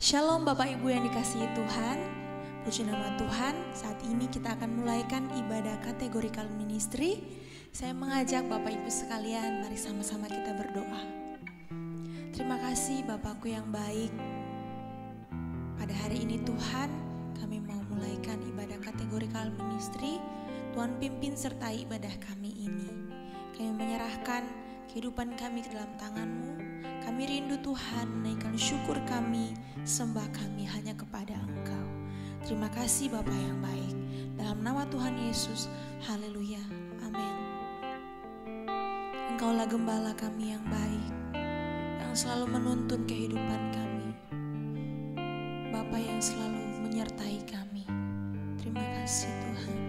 Shalom Bapak Ibu yang dikasihi Tuhan. Puji nama Tuhan, saat ini kita akan mulaikan ibadah kategorikal ministry. Saya mengajak Bapak Ibu sekalian, mari sama-sama kita berdoa. Terima kasih Bapakku yang baik. Pada hari ini Tuhan, kami mau mulaikan ibadah kategorikal ministry. Tuhan pimpin sertai ibadah kami ini. Kami menyerahkan kehidupan kami ke dalam tangan-Mu. Kami rindu Tuhan menaikkan syukur kami, sembah kami hanya kepada Engkau. Terima kasih Bapa yang baik. Dalam nama Tuhan Yesus, haleluya, amin. Engkaulah gembala kami yang baik, yang selalu menuntun kehidupan kami. Bapa yang selalu menyertai kami. Terima kasih Tuhan.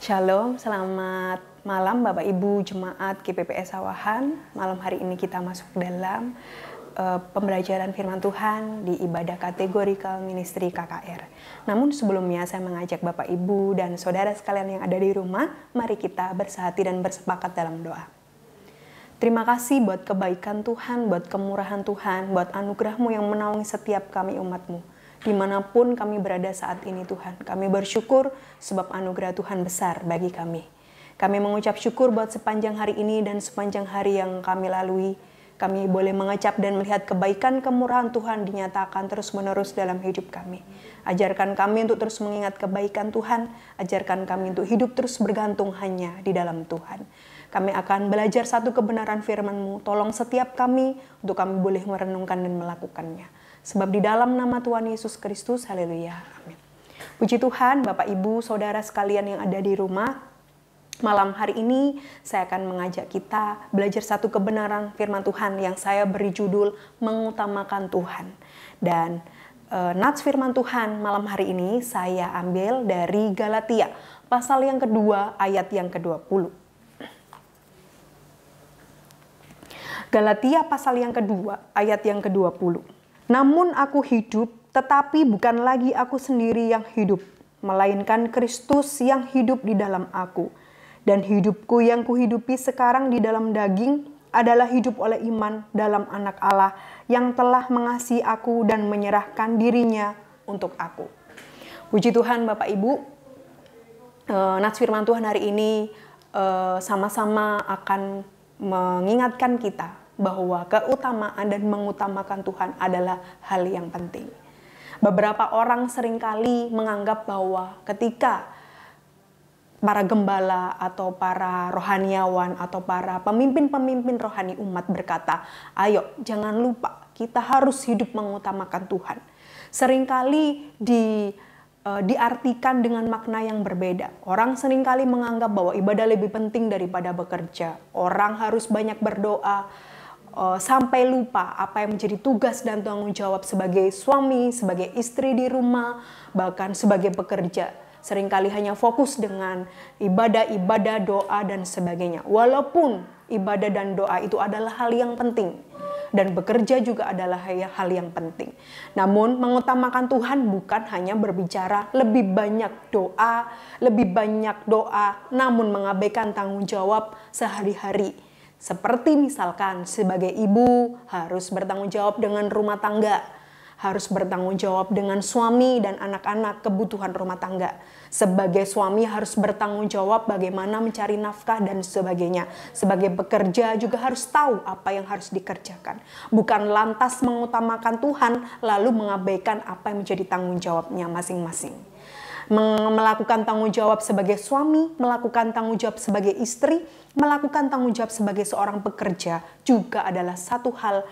Shalom, selamat malam Bapak Ibu Jemaat GPPS Sawahan. Malam hari ini kita masuk dalam pembelajaran firman Tuhan di ibadah kategorikal ministry KKR. Namun sebelumnya saya mengajak Bapak Ibu dan saudara sekalian yang ada di rumah, mari kita bersehati dan bersepakat dalam doa. Terima kasih buat kebaikan Tuhan, buat kemurahan Tuhan, buat anugerah-Mu yang menaungi setiap kami umat-Mu. Dimanapun kami berada saat ini Tuhan, kami bersyukur sebab anugerah Tuhan besar bagi kami. Kami mengucap syukur buat sepanjang hari ini dan sepanjang hari yang kami lalui. Kami boleh mengecap dan melihat kebaikan kemurahan Tuhan dinyatakan terus-menerus dalam hidup kami. Ajarkan kami untuk terus mengingat kebaikan Tuhan. Ajarkan kami untuk hidup terus bergantung hanya di dalam Tuhan. Kami akan belajar satu kebenaran firman-Mu. Tolong setiap kami untuk kami boleh merenungkan dan melakukannya. Sebab di dalam nama Tuhan Yesus Kristus, haleluya, amin. Puji Tuhan, Bapak, Ibu, Saudara sekalian yang ada di rumah. Malam hari ini saya akan mengajak kita belajar satu kebenaran firman Tuhan yang saya beri judul Mengutamakan Tuhan. Dan nats firman Tuhan malam hari ini saya ambil dari Galatia pasal yang kedua ayat yang ke-20. Galatia pasal yang kedua ayat yang ke-20. Namun aku hidup, tetapi bukan lagi aku sendiri yang hidup, melainkan Kristus yang hidup di dalam aku. Dan hidupku yang kuhidupi sekarang di dalam daging adalah hidup oleh iman dalam Anak Allah yang telah mengasihi aku dan menyerahkan dirinya untuk aku. Puji Tuhan Bapak Ibu, nats firman Tuhan hari ini sama-sama akan mengingatkan kita bahwa keutamaan dan mengutamakan Tuhan adalah hal yang penting. Beberapa orang seringkali menganggap bahwa ketika para gembala atau para rohaniawan atau para pemimpin-pemimpin rohani umat berkata, ayo jangan lupa kita harus hidup mengutamakan Tuhan. Seringkali diartikan dengan makna yang berbeda. Orang seringkali menganggap bahwa ibadah lebih penting daripada bekerja. Orang harus banyak berdoa, sampai lupa apa yang menjadi tugas dan tanggung jawab sebagai suami, sebagai istri di rumah, bahkan sebagai pekerja. Seringkali hanya fokus dengan ibadah, doa, dan sebagainya. Walaupun ibadah dan doa itu adalah hal yang penting. Dan bekerja juga adalah hal yang penting. Namun mengutamakan Tuhan bukan hanya berbicara lebih banyak doa, namun mengabaikan tanggung jawab sehari-hari. Seperti misalkan sebagai ibu harus bertanggung jawab dengan rumah tangga, harus bertanggung jawab dengan suami dan anak-anak kebutuhan rumah tangga. Sebagai suami harus bertanggung jawab bagaimana mencari nafkah dan sebagainya. Sebagai pekerja juga harus tahu apa yang harus dikerjakan. Bukan lantas mengutamakan Tuhan lalu mengabaikan apa yang menjadi tanggung jawabnya masing-masing. Melakukan tanggung jawab sebagai suami, melakukan tanggung jawab sebagai istri, melakukan tanggung jawab sebagai seorang pekerja juga adalah satu hal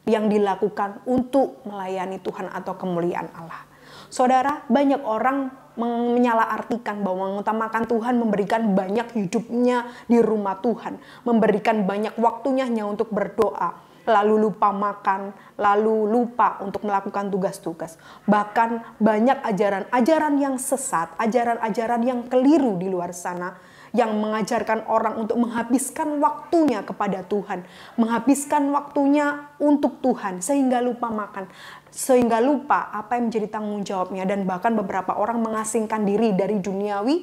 yang dilakukan untuk melayani Tuhan atau kemuliaan Allah. Saudara, banyak orang menyalahartikan bahwa mengutamakan Tuhan memberikan banyak hidupnya di rumah Tuhan, memberikan banyak waktunya hanya untuk berdoa, lalu lupa makan, lalu lupa untuk melakukan tugas-tugas. Bahkan banyak ajaran-ajaran yang sesat, ajaran-ajaran yang keliru di luar sana, yang mengajarkan orang untuk menghabiskan waktunya kepada Tuhan, menghabiskan waktunya untuk Tuhan, sehingga lupa makan, sehingga lupa apa yang menjadi tanggung jawabnya, dan bahkan beberapa orang mengasingkan diri dari duniawi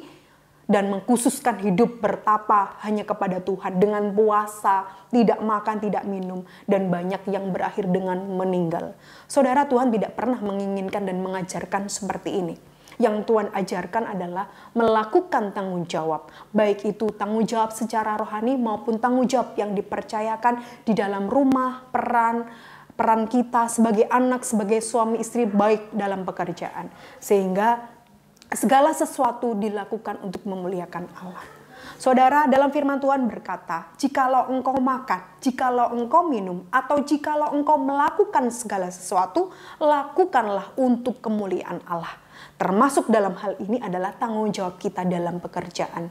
dan mengkhususkan hidup bertapa hanya kepada Tuhan dengan puasa, tidak makan, tidak minum, dan banyak yang berakhir dengan meninggal. Saudara, Tuhan tidak pernah menginginkan dan mengajarkan seperti ini. Yang Tuhan ajarkan adalah melakukan tanggung jawab, baik itu tanggung jawab secara rohani maupun tanggung jawab yang dipercayakan di dalam rumah, peran kita sebagai anak, sebagai suami istri, baik dalam pekerjaan, sehingga segala sesuatu dilakukan untuk memuliakan Allah. Saudara, dalam firman Tuhan berkata, jikalau engkau makan, jikalau engkau minum, atau jikalau engkau melakukan segala sesuatu, lakukanlah untuk kemuliaan Allah. Termasuk dalam hal ini adalah tanggung jawab kita dalam pekerjaan.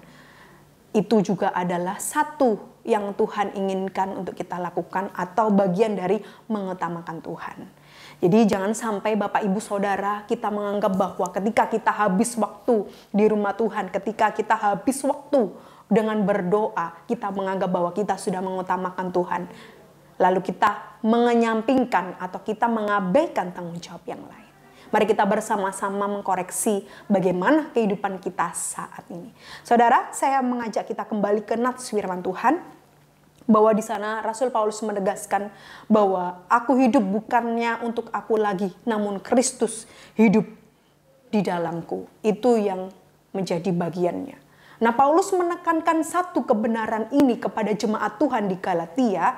Itu juga adalah satu yang Tuhan inginkan untuk kita lakukan atau bagian dari mengutamakan Tuhan. Jadi jangan sampai Bapak Ibu Saudara kita menganggap bahwa ketika kita habis waktu di rumah Tuhan, ketika kita habis waktu dengan berdoa, kita menganggap bahwa kita sudah mengutamakan Tuhan. Lalu kita mengenyampingkan atau kita mengabaikan tanggung jawab yang lain. Mari kita bersama-sama mengkoreksi bagaimana kehidupan kita saat ini. Saudara, saya mengajak kita kembali ke nats firman Tuhan, bahwa di sana Rasul Paulus menegaskan bahwa aku hidup bukannya untuk aku lagi, namun Kristus hidup di dalamku. Itu yang menjadi bagiannya. Nah, Paulus menekankan satu kebenaran ini kepada jemaat Tuhan di Galatia.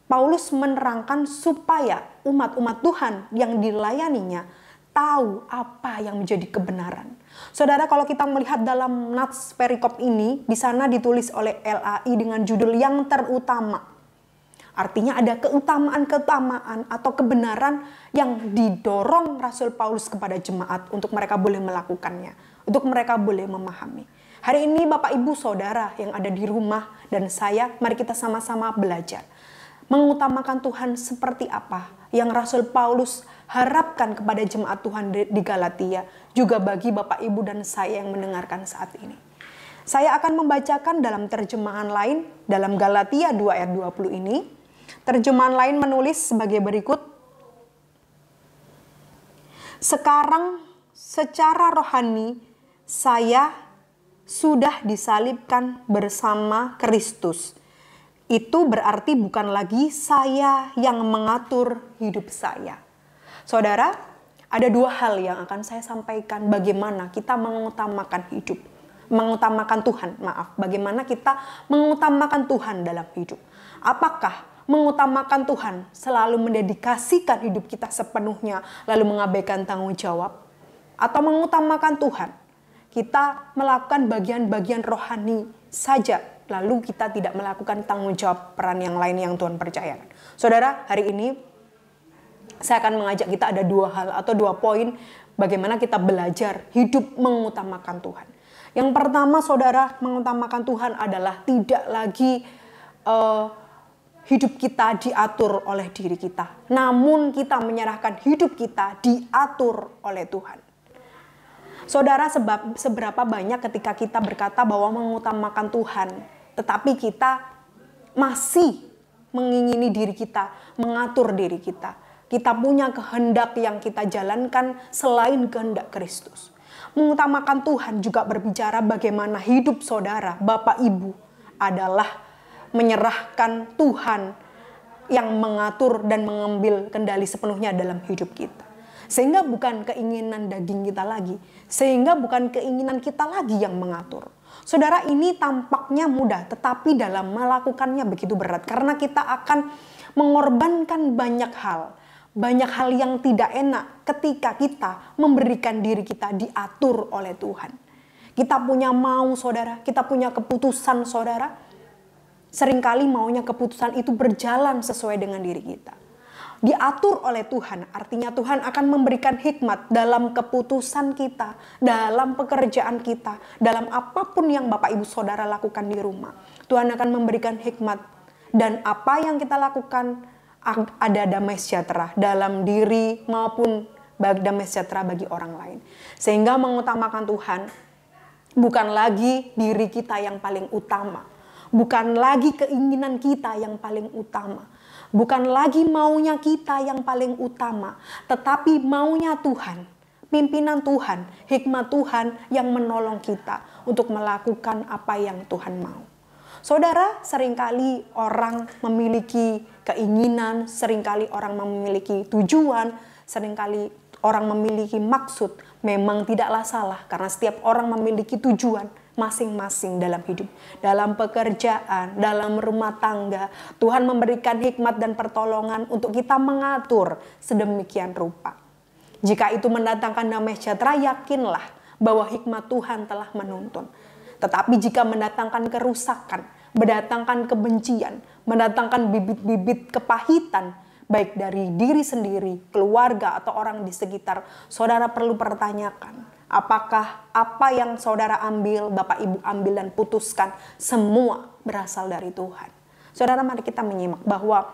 Paulus menerangkan supaya umat-umat Tuhan yang dilayaninya tahu apa yang menjadi kebenaran. Saudara, kalau kita melihat dalam nats perikop ini, di sana ditulis oleh LAI dengan judul yang terutama. Artinya ada keutamaan-keutamaan atau kebenaran yang didorong Rasul Paulus kepada jemaat untuk mereka boleh melakukannya, untuk mereka boleh memahami. Hari ini Bapak Ibu Saudara yang ada di rumah dan saya, mari kita sama-sama belajar. Mengutamakan Tuhan seperti apa yang Rasul Paulus harapkan kepada jemaat Tuhan di Galatia, juga bagi Bapak Ibu dan saya yang mendengarkan saat ini. Saya akan membacakan dalam terjemahan lain dalam Galatia 2 ayat 20 ini. Terjemahan lain menulis sebagai berikut. Sekarang secara rohani saya sudah disalibkan bersama Kristus. Itu berarti bukan lagi saya yang mengatur hidup saya. Saudara, ada dua hal yang akan saya sampaikan bagaimana kita mengutamakan hidup. Mengutamakan Tuhan, bagaimana kita mengutamakan Tuhan dalam hidup. Apakah mengutamakan Tuhan selalu mendedikasikan hidup kita sepenuhnya lalu mengabaikan tanggung jawab? Atau mengutamakan Tuhan, kita melakukan bagian-bagian rohani saja, lalu kita tidak melakukan tanggung jawab peran yang lain yang Tuhan percayakan. Saudara, hari ini saya akan mengajak kita ada dua hal atau dua poin bagaimana kita belajar hidup mengutamakan Tuhan. Yang pertama, saudara, mengutamakan Tuhan adalah tidak lagi hidup kita diatur oleh diri kita, namun kita menyerahkan hidup kita diatur oleh Tuhan. Saudara, seberapa banyak ketika kita berkata bahwa mengutamakan Tuhan, tetapi kita masih mengingini diri kita, mengatur diri kita. Kita punya kehendak yang kita jalankan selain kehendak Kristus. Mengutamakan Tuhan juga berbicara bagaimana hidup saudara, Bapak Ibu adalah menyerahkan Tuhan yang mengatur dan mengambil kendali sepenuhnya dalam hidup kita. Sehingga bukan keinginan daging kita lagi, sehingga bukan keinginan kita lagi yang mengatur. Saudara, ini tampaknya mudah, tetapi dalam melakukannya begitu berat. Karena kita akan mengorbankan banyak hal yang tidak enak ketika kita memberikan diri kita diatur oleh Tuhan. Kita punya mau, saudara, kita punya keputusan, saudara. Seringkali maunya keputusan itu berjalan sesuai dengan diri kita. Diatur oleh Tuhan, artinya Tuhan akan memberikan hikmat dalam keputusan kita, dalam pekerjaan kita, dalam apapun yang Bapak Ibu Saudara lakukan di rumah. Tuhan akan memberikan hikmat dan apa yang kita lakukan ada damai sejahtera dalam diri maupun damai sejahtera bagi orang lain. Sehingga mengutamakan Tuhan bukan lagi diri kita yang paling utama, bukan lagi keinginan kita yang paling utama. Bukan lagi maunya kita yang paling utama, tetapi maunya Tuhan, pimpinan Tuhan, hikmat Tuhan yang menolong kita untuk melakukan apa yang Tuhan mau. Saudara, seringkali orang memiliki keinginan, seringkali orang memiliki tujuan, seringkali orang memiliki maksud. Memang tidaklah salah karena setiap orang memiliki tujuan masing-masing dalam hidup, dalam pekerjaan, dalam rumah tangga. Tuhan memberikan hikmat dan pertolongan untuk kita mengatur sedemikian rupa. Jika itu mendatangkan damai sejahtera, yakinlah bahwa hikmat Tuhan telah menuntun. Tetapi jika mendatangkan kerusakan, mendatangkan kebencian, mendatangkan bibit-bibit kepahitan, baik dari diri sendiri, keluarga, atau orang di sekitar, saudara perlu pertanyakan. Apakah apa yang saudara ambil, Bapak Ibu ambil dan putuskan, semua berasal dari Tuhan? Saudara, mari kita menyimak bahwa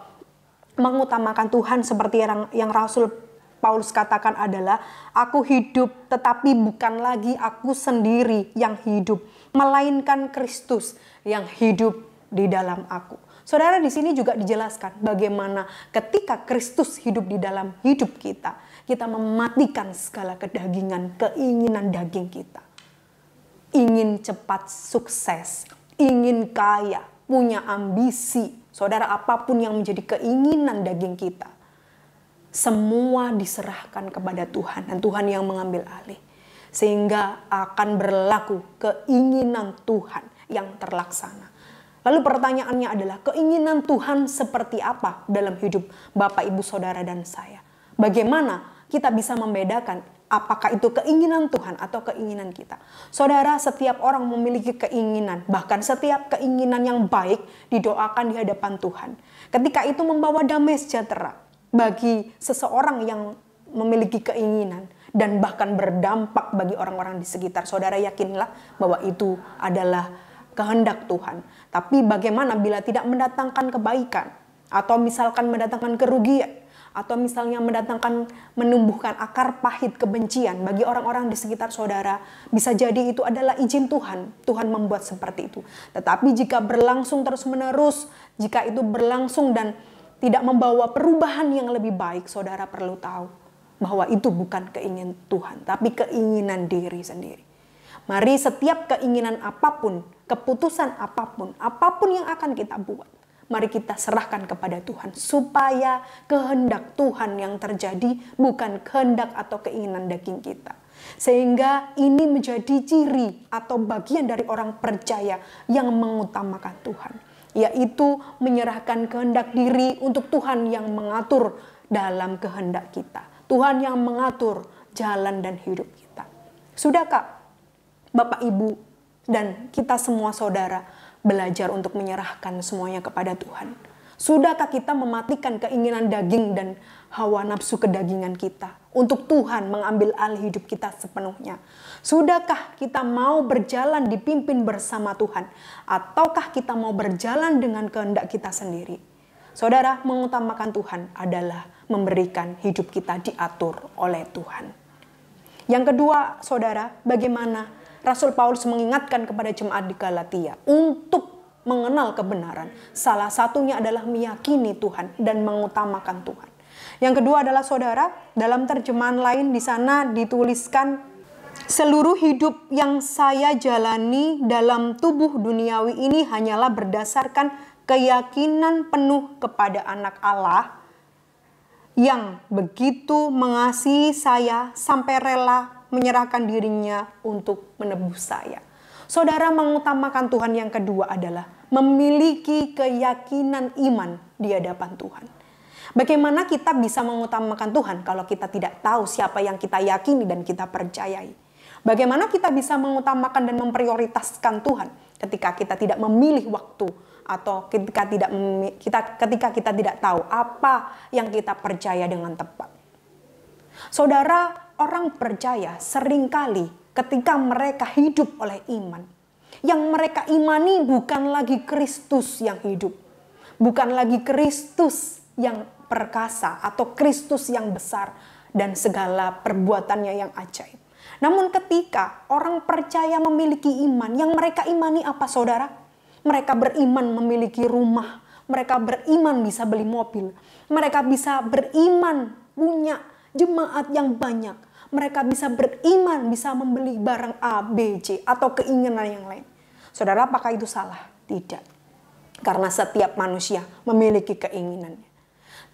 mengutamakan Tuhan seperti yang Rasul Paulus katakan adalah, aku hidup tetapi bukan lagi aku sendiri yang hidup, melainkan Kristus yang hidup di dalam aku. Saudara, di sini juga dijelaskan bagaimana ketika Kristus hidup di dalam hidup kita, kita mematikan segala kedagingan, keinginan daging kita. Ingin cepat sukses, ingin kaya, punya ambisi. Saudara, apapun yang menjadi keinginan daging kita, semua diserahkan kepada Tuhan dan Tuhan yang mengambil alih. sehingga akan berlaku keinginan Tuhan yang terlaksana. Lalu pertanyaannya adalah, keinginan Tuhan seperti apa dalam hidup Bapak, Ibu, Saudara, dan saya? Bagaimana kita bisa membedakan apakah itu keinginan Tuhan atau keinginan kita? Saudara, setiap orang memiliki keinginan, bahkan setiap keinginan yang baik didoakan di hadapan Tuhan. Ketika itu membawa damai sejahtera bagi seseorang yang memiliki keinginan dan bahkan berdampak bagi orang-orang di sekitar. Saudara, yakinlah bahwa itu adalah kehendak Tuhan. Tapi bagaimana bila tidak mendatangkan kebaikan, atau misalkan mendatangkan kerugian, atau misalnya menumbuhkan akar pahit kebencian bagi orang-orang di sekitar saudara? Bisa jadi itu adalah izin Tuhan. Tuhan membuat seperti itu. Tetapi jika berlangsung terus-menerus, jika itu berlangsung dan tidak membawa perubahan yang lebih baik, saudara perlu tahu bahwa itu bukan keinginan Tuhan, tapi keinginan diri sendiri. Mari setiap keinginan apapun, keputusan apapun yang akan kita buat, mari kita serahkan kepada Tuhan, supaya kehendak Tuhan yang terjadi, bukan kehendak atau keinginan daging kita. Sehingga ini menjadi ciri atau bagian dari orang percaya yang mengutamakan Tuhan, yaitu menyerahkan kehendak diri untuk Tuhan yang mengatur dalam kehendak kita. Tuhan yang mengatur jalan dan hidup kita. Sudahkah Bapak, Ibu, dan kita semua saudara belajar untuk menyerahkan semuanya kepada Tuhan? Sudahkah kita mematikan keinginan daging dan hawa nafsu kedagingan kita untuk Tuhan mengambil alih hidup kita sepenuhnya? Sudahkah kita mau berjalan dipimpin bersama Tuhan, ataukah kita mau berjalan dengan kehendak kita sendiri? Saudara, mengutamakan Tuhan adalah memberikan hidup kita diatur oleh Tuhan. Yang kedua, saudara, bagaimana Rasul Paulus mengingatkan kepada jemaat di Galatia untuk mengenal kebenaran. Salah satunya adalah meyakini Tuhan dan mengutamakan Tuhan. Yang kedua adalah, saudara, dalam terjemahan lain di sana dituliskan, seluruh hidup yang saya jalani dalam tubuh duniawi ini hanyalah berdasarkan keyakinan penuh kepada Anak Allah yang begitu mengasihi saya sampai rela menyerahkan dirinya untuk menebus saya. Saudara, mengutamakan Tuhan yang kedua adalah memiliki keyakinan iman di hadapan Tuhan. Bagaimana kita bisa mengutamakan Tuhan kalau kita tidak tahu siapa yang kita yakini dan kita percayai? Bagaimana kita bisa mengutamakan dan memprioritaskan Tuhan ketika kita tidak memilih waktu, atau ketika kita tidak tahu apa yang kita percaya dengan tepat? Saudara, orang percaya seringkali ketika mereka hidup oleh iman, yang mereka imani bukan lagi Kristus yang hidup, bukan lagi Kristus yang perkasa atau Kristus yang besar dan segala perbuatannya yang ajaib. Namun ketika orang percaya memiliki iman, yang mereka imani apa, saudara? Mereka beriman memiliki rumah, mereka beriman bisa beli mobil, mereka bisa beriman punya jemaat yang banyak, mereka bisa beriman bisa membeli barang A, B, C, atau keinginan yang lain. Saudara, apakah itu salah? Tidak. Karena setiap manusia memiliki keinginannya.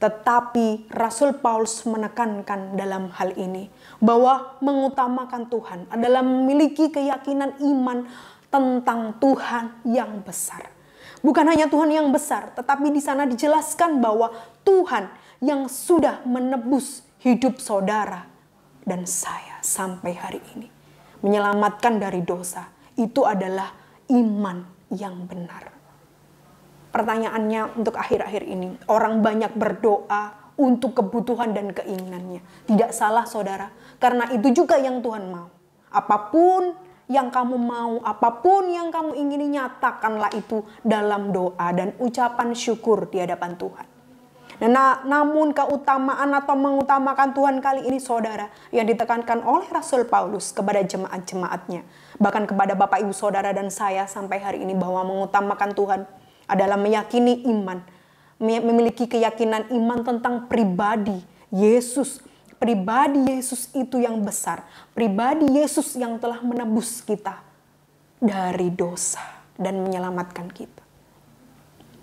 Tetapi Rasul Paulus menekankan dalam hal ini bahwa mengutamakan Tuhan adalah memiliki keyakinan iman tentang Tuhan yang besar. Bukan hanya Tuhan yang besar, tetapi di sana dijelaskan bahwa Tuhan yang sudah menebus hidup saudara dan saya sampai hari ini, menyelamatkan dari dosa, itu adalah iman yang benar. Pertanyaannya untuk akhir-akhir ini, orang banyak berdoa untuk kebutuhan dan keinginannya. Tidak salah, saudara, karena itu juga yang Tuhan mau. Apapun yang kamu mau, apapun yang kamu ingini, nyatakanlah itu dalam doa dan ucapan syukur di hadapan Tuhan. Namun keutamaan atau mengutamakan Tuhan kali ini, saudara, yang ditekankan oleh Rasul Paulus kepada jemaat-jemaatnya, bahkan kepada Bapak, Ibu, Saudara, dan saya sampai hari ini, bahwa mengutamakan Tuhan adalah meyakini iman, memiliki keyakinan iman tentang pribadi Yesus. Pribadi Yesus itu yang besar. Pribadi Yesus yang telah menebus kita dari dosa dan menyelamatkan kita.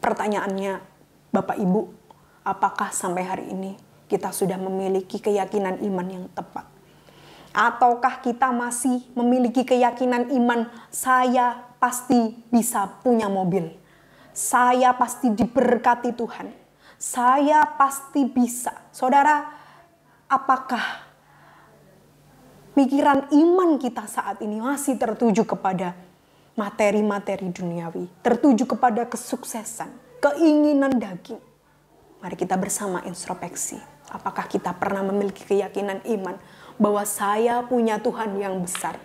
Pertanyaannya, Bapak, Ibu, apakah sampai hari ini kita sudah memiliki keyakinan iman yang tepat? Ataukah kita masih memiliki keyakinan iman, saya pasti bisa punya mobil, saya pasti diberkati Tuhan, saya pasti bisa. Saudara, apakah pikiran iman kita saat ini masih tertuju kepada materi-materi duniawi, tertuju kepada kesuksesan, keinginan daging? Mari kita bersama introspeksi. Apakah kita pernah memiliki keyakinan iman bahwa saya punya Tuhan yang besar,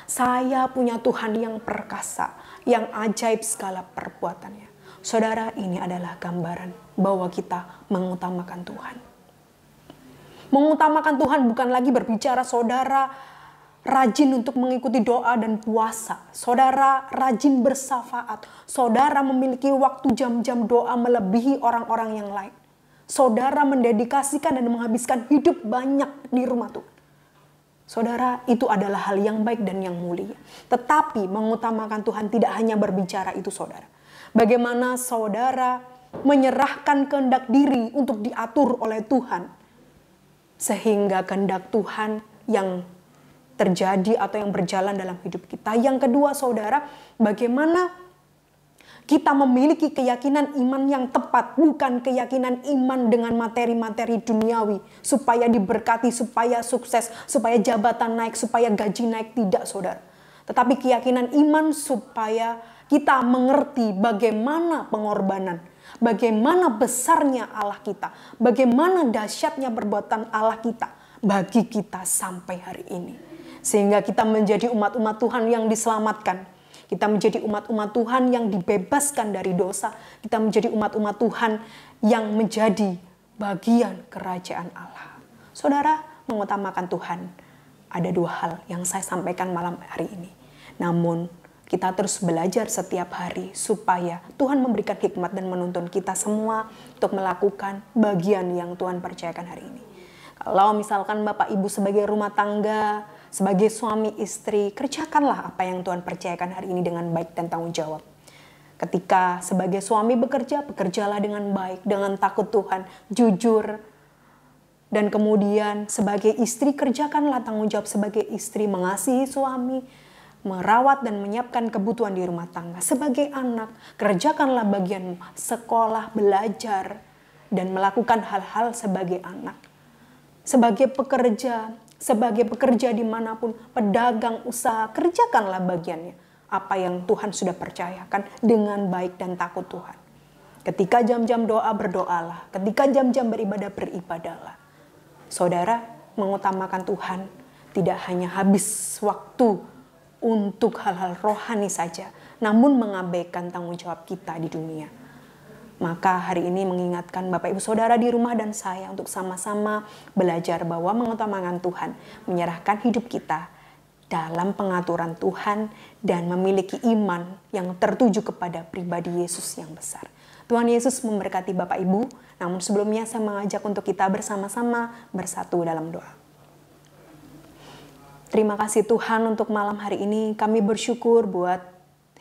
saya punya Tuhan yang perkasa, yang ajaib segala perbuatannya. Saudara, ini adalah gambaran bahwa kita mengutamakan Tuhan. Mengutamakan Tuhan bukan lagi berbicara saudara rajin untuk mengikuti doa dan puasa, saudara rajin bersafaat, saudara memiliki waktu jam-jam doa melebihi orang-orang yang lain, saudara mendedikasikan dan menghabiskan hidup banyak di rumah Tuhan. Saudara, itu adalah hal yang baik dan yang mulia. Tetapi mengutamakan Tuhan tidak hanya berbicara itu, saudara. Bagaimana saudara menyerahkan kehendak diri untuk diatur oleh Tuhan, sehingga kehendak Tuhan yang terjadi atau yang berjalan dalam hidup kita. Yang kedua, saudara, bagaimana kita memiliki keyakinan iman yang tepat, bukan keyakinan iman dengan materi-materi duniawi, supaya diberkati, supaya sukses, supaya jabatan naik, supaya gaji naik. Tidak, saudara. Tetapi keyakinan iman supaya kita mengerti bagaimana pengorbanan, bagaimana besarnya Allah kita, bagaimana dahsyatnya perbuatan Allah kita bagi kita sampai hari ini. Sehingga kita menjadi umat-umat Tuhan yang diselamatkan. Kita menjadi umat-umat Tuhan yang dibebaskan dari dosa. Kita menjadi umat-umat Tuhan yang menjadi bagian kerajaan Allah. Saudara, mengutamakan Tuhan. Ada dua hal yang saya sampaikan malam hari ini. Namun, kita terus belajar setiap hari supaya Tuhan memberikan hikmat dan menuntun kita semua untuk melakukan bagian yang Tuhan percayakan hari ini. Kalau misalkan Bapak Ibu sebagai rumah tangga, sebagai suami istri, kerjakanlah apa yang Tuhan percayakan hari ini dengan baik dan tanggung jawab. Ketika sebagai suami bekerja, bekerjalah dengan baik, dengan takut Tuhan, jujur. Dan kemudian sebagai istri, kerjakanlah tanggung jawab sebagai istri, mengasihi suami, merawat dan menyiapkan kebutuhan di rumah tangga. Sebagai anak, kerjakanlah bagianmu, sekolah, belajar, dan melakukan hal-hal sebagai anak. Sebagai pekerja dimanapun, pedagang, usaha, kerjakanlah bagiannya. Apa yang Tuhan sudah percayakan dengan baik dan takut Tuhan. Ketika jam-jam doa, berdoalah. Ketika jam-jam beribadah, beribadahlah. Saudara, mengutamakan Tuhan tidak hanya habis waktu untuk hal-hal rohani saja, namun mengabaikan tanggung jawab kita di dunia. Maka hari ini mengingatkan Bapak Ibu Saudara di rumah dan saya untuk sama-sama belajar bahwa mengutamakan Tuhan, menyerahkan hidup kita dalam pengaturan Tuhan dan memiliki iman yang tertuju kepada pribadi Yesus yang besar. Tuhan Yesus memberkati Bapak Ibu, namun sebelumnya saya mengajak untuk kita bersama-sama bersatu dalam doa. Terima kasih Tuhan untuk malam hari ini. Kami bersyukur buat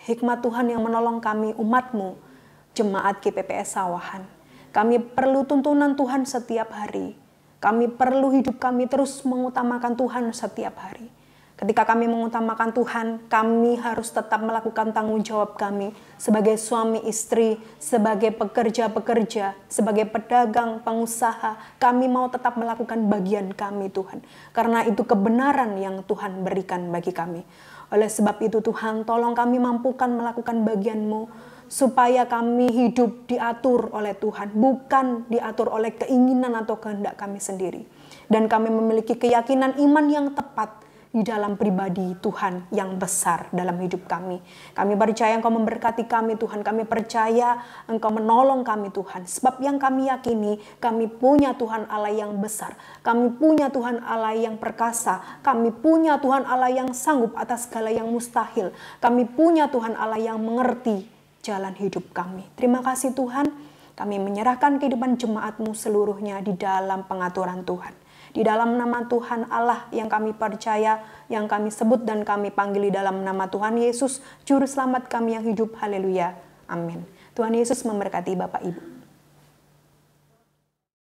hikmat Tuhan yang menolong kami, umat-Mu, Jemaat GPPS Sawahan. Kami perlu tuntunan Tuhan setiap hari. Kami perlu hidup kami terus mengutamakan Tuhan setiap hari. Ketika kami mengutamakan Tuhan, kami harus tetap melakukan tanggung jawab kami sebagai suami istri, sebagai pekerja-pekerja, sebagai pedagang, pengusaha. Kami mau tetap melakukan bagian kami Tuhan. Karena itu kebenaran yang Tuhan berikan bagi kami. Oleh sebab itu Tuhan, tolong kami mampukan melakukan bagian-Mu, supaya kami hidup diatur oleh Tuhan, bukan diatur oleh keinginan atau kehendak kami sendiri. Dan kami memiliki keyakinan iman yang tepat di dalam pribadi Tuhan yang besar dalam hidup kami. Kami percaya Engkau memberkati kami Tuhan, kami percaya Engkau menolong kami Tuhan. Sebab yang kami yakini, kami punya Tuhan Allah yang besar, kami punya Tuhan Allah yang perkasa, kami punya Tuhan Allah yang sanggup atas segala yang mustahil, kami punya Tuhan Allah yang mengerti jalan hidup kami. Terima kasih Tuhan, kami menyerahkan kehidupan jemaat-Mu seluruhnya di dalam pengaturan Tuhan. Di dalam nama Tuhan Allah yang kami percaya, yang kami sebut dan kami panggil di dalam nama Tuhan Yesus, Juru Selamat kami yang hidup. Haleluya. Amin. Tuhan Yesus memberkati Bapak Ibu.